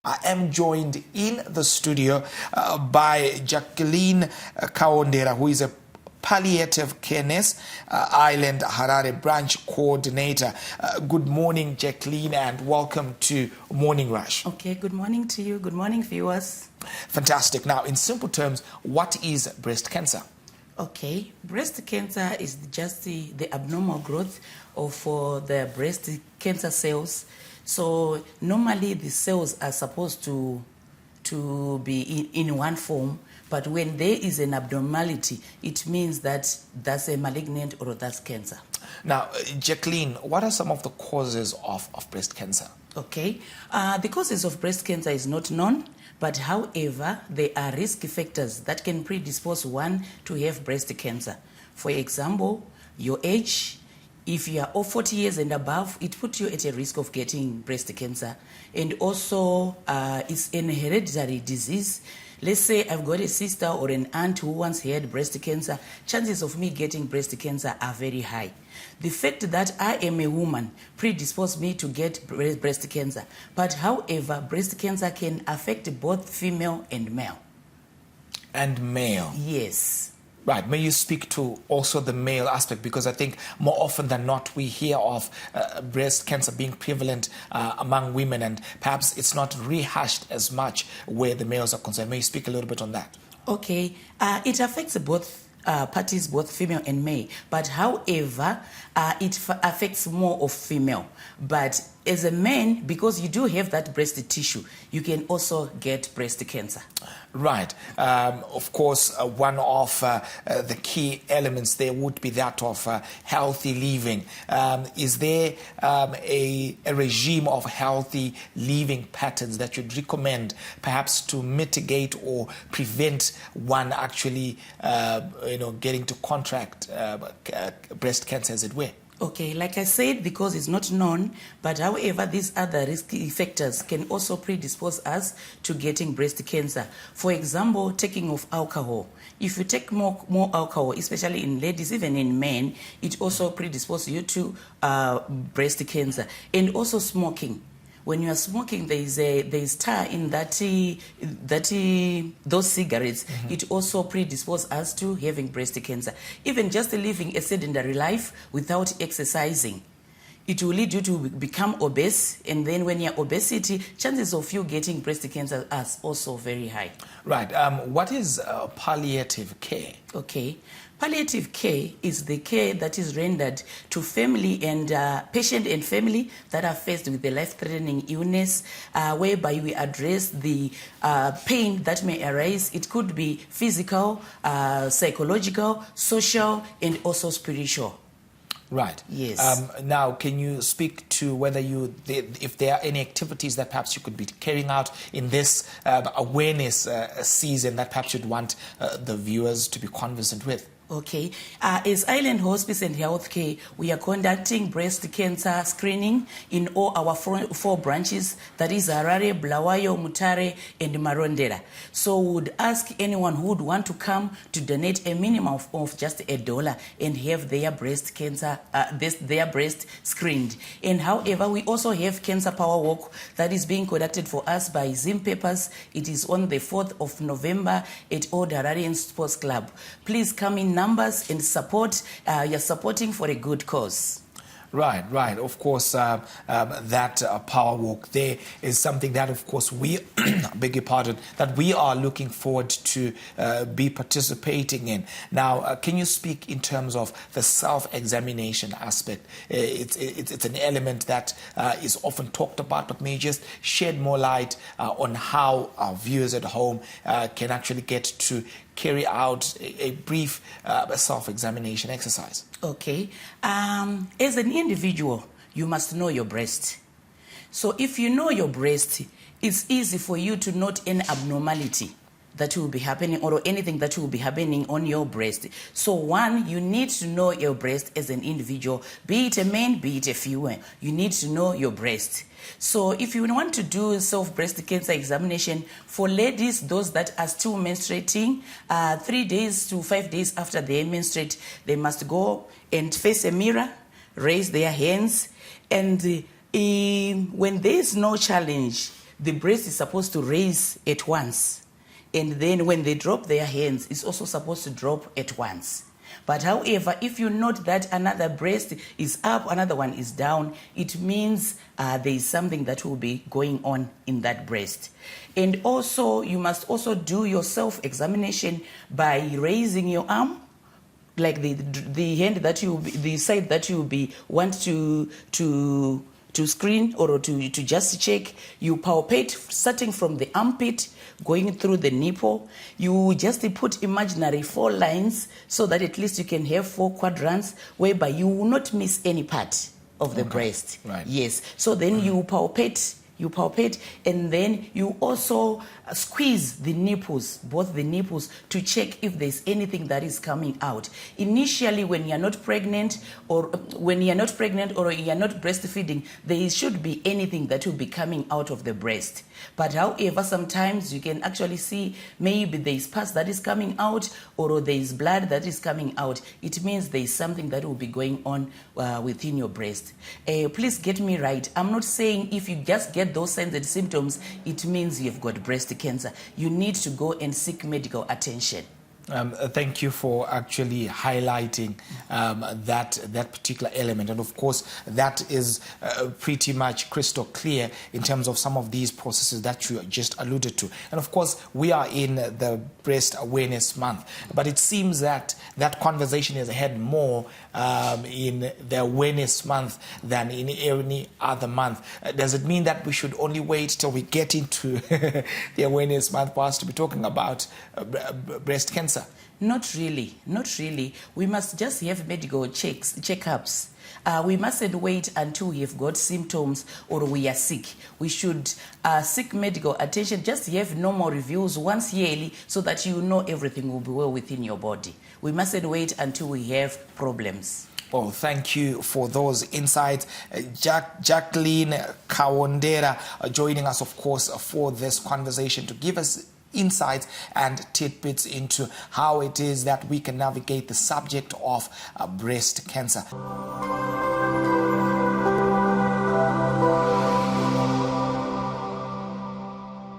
I am joined in the studio by Jaqueline Kawondera, who is a palliative care nurse, Island Harare branch coordinator. Good morning, Jaqueline, and welcome to Morning Rush. Okay, good morning to you. Good morning, viewers. Fantastic. Now, in simple terms, what is breast cancer? Okay, breast cancer is just the abnormal growth of the breast cancer cells. So normally the cells are supposed to be in one form, but when there is an abnormality, it means that that's a malignant or that's cancer. Now, Jaqueline, what are some of the causes of breast cancer? Okay, the causes of breast cancer is not known, but however, there are risk factors that can predispose one to have breast cancer. For example, your age. If you are over 40 years and above, it puts you at a risk of getting breast cancer. And also, it's an hereditary disease. Let's say I've got a sister or an aunt who once had breast cancer. Chances of me getting breast cancer are very high. The fact that I am a woman predisposes me to get breast cancer. But however, breast cancer can affect both female and male. And male? Yes. Right. May you speak to also the male aspect, because I think more often than not we hear of breast cancer being prevalent among women, and perhaps it's not rehashed as much where the males are concerned. May you speak a little bit on that? Okay. It affects both parties, both female and male. But however, it affects more of female. But as a man, because you do have that breast tissue, you can also get breast cancer. Right. Of course, one of the key elements there would be that of healthy living. Is there a regime of healthy living patterns that you'd recommend perhaps to mitigate or prevent one actually getting to contract breast cancer, as it were? Okay, like I said, because it's not known, but however, these other risk factors can also predispose us to getting breast cancer. For example, taking of alcohol. If you take more alcohol, especially in ladies, even in men, it also predisposes you to breast cancer. And also smoking. When you are smoking, there is tar in those cigarettes. Mm-hmm. It also predisposes us to having breast cancer. Even just living a sedentary life without exercising, it will lead you to become obese, and then when you're obesity, chances of you getting breast cancer are also very high. Right. What is palliative care? Okay. Palliative care is the care that is rendered to family and patient and family that are faced with a life-threatening illness, whereby we address the pain that may arise. It could be physical, psychological, social, and also spiritual. Right. Yes. Now, can you speak to whether if there are any activities that perhaps you could be carrying out in this awareness season that perhaps you'd want the viewers to be conversant with? Okay. As Island Hospice and Healthcare, we are conducting breast cancer screening in all our four branches, that is Harare, Bulawayo, Mutare, and Marondera. So we would ask anyone who would want to come to donate a minimum of just $1 and have their breast cancer, their breast screened. And however, we also have Cancer Power Walk that is being conducted for us by Zim Papers. It is on the 4th of November at Old Hararian Sports Club. Please come in numbers and support. You're supporting for a good cause. Right. Of course, that power walk there is something that, of course, we, beg your pardon, that we are looking forward to be participating in. Now, can you speak in terms of the self-examination aspect? It's an element that is often talked about, but may you just shed more light on how our viewers at home can actually get to carry out a brief self-examination exercise? Okay. As an individual, you must know your breast. So if you know your breast, it's easy for you to note any abnormality that will be happening or anything that will be happening on your breast. So one, you need to know your breast as an individual, be it a man, be it a female. You need to know your breast. So if you want to do self-breast cancer examination for ladies, those that are still menstruating, 3 days to 5 days after they menstruate, they must go and face a mirror, raise their hands, and when there is no challenge, the breast is supposed to raise at once. And then when they drop their hands, it's also supposed to drop at once. But however, if you note that another breast is up, another one is down, it means there is something that will be going on in that breast. And also, you must also do your self-examination by raising your arm, like the hand that the side that you want to screen or to just check. You palpate starting from the armpit, going through the nipple. You just put imaginary 4 lines so that at least you can have 4 quadrants whereby you will not miss any part of the breast. Right. Yes. So then you palpate, and then you also squeeze the nipples, both the nipples, to check if there's anything that is coming out. Initially, when you're not pregnant or you're not breastfeeding, there should be anything that will be coming out of the breast. But however, sometimes you can actually see maybe there's pus that is coming out or there's blood that is coming out. It means there's something that will be going on within your breast. Please get me right. I'm not saying if you just get those signs and symptoms, it means you've got breast cancer. You need to go and seek medical attention. Thank you for actually highlighting that particular element, and of course that is pretty much crystal clear in terms of some of these processes that you just alluded to. And of course we are in the Breast Awareness Month, but it seems that that conversation is ahead more in the Awareness Month than in any other month. Does it mean that we should only wait till we get into the Awareness Month for us to be talking about breast cancer? Not really. We must just have medical checkups. We mustn't wait until we have got symptoms or we are sick. We should seek medical attention, just have normal reviews once yearly so that you know everything will be well within your body. We mustn't wait until we have problems. Well, thank you for those insights. Jaqueline Kawondera joining us, of course, for this conversation to give us insights and tidbits into how it is that we can navigate the subject of breast cancer.